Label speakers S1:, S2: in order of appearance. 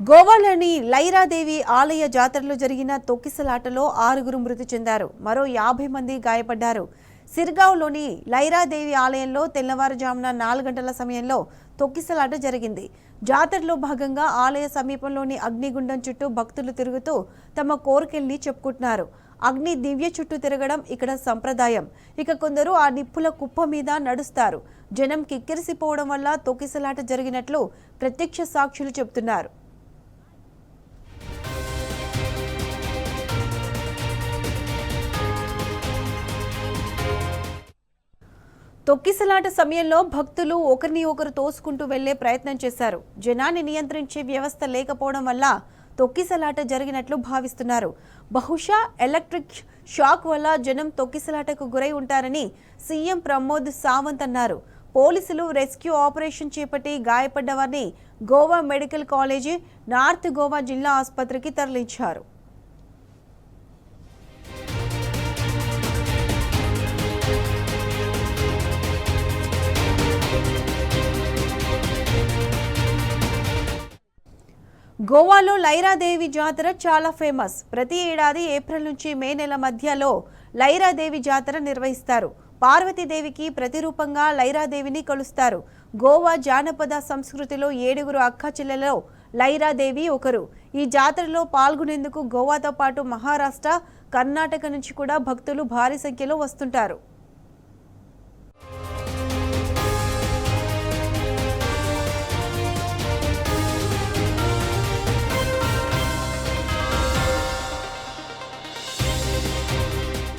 S1: గోవాలోని లైరాదేవి ఆలయ జాతరలో జరిగిన తొక్కిసలాటలో 6 మృతి చెందారు. మరో 50 మంది గాయపడ్డారు. సిర్గావ్లోని లైరాదేవి ఆలయంలో తెల్లవారుజామున 4 గంటల సమయంలో తొక్కిసలాట జరిగింది. జాతరలో భాగంగా ఆలయ సమీపంలోని అగ్నిగుండం చుట్టూ భక్తులు తిరుగుతూ తమ కోరికల్ని చెప్పుకుంటున్నారు. అగ్ని దివ్య చుట్టూ తిరగడం ఇక్కడ సంప్రదాయం. ఇక కొందరు ఆ నిప్పుల కుప్ప మీద నడుస్తారు. జనం కిక్కిరిసిపోవడం వల్ల తొక్కిసలాట జరిగినట్లు ప్రత్యక్ష సాక్షులు చెబుతున్నారు. తొక్కిసలాట సమయంలో భక్తులు ఒకరిని ఒకరు తోసుకుంటూ వెళ్లే ప్రయత్నం చేశారు. జనాన్ని నియంత్రించే వ్యవస్థ లేకపోవడం వల్ల తొక్కిసలాట జరిగినట్లు భావిస్తున్నారు. బహుశా ఎలక్ట్రిక్ షాక్ వల్ల జనం తొక్కిసలాటకు గురై ఉంటారని సీఎం ప్రమోద్ సావంత్ అన్నారు. పోలీసులు రెస్క్యూ ఆపరేషన్ చేపట్టి గాయపడ్డ వారిని Goa medical college, north Goa జిల్లా ఆసుపత్రికి తరలించారు. గోవాలో లైరాదేవి జాతర చాలా ఫేమస్. ప్రతి ఏడాది ఏప్రిల్ నుంచి మే నెల మధ్యలో లైరాదేవి జాతర నిర్వహిస్తారు. పార్వతీదేవికి ప్రతిరూపంగా లైరాదేవిని కొలుస్తారు. గోవా జానపద సంస్కృతిలో 7 అక్క చెల్లెలలో లైరాదేవి ఒకరు. ఈ జాతరలో పాల్గొనేందుకు గోవాతో పాటు మహారాష్ట్ర, కర్ణాటక నుంచి కూడా భక్తులు భారీ సంఖ్యలో వస్తుంటారు.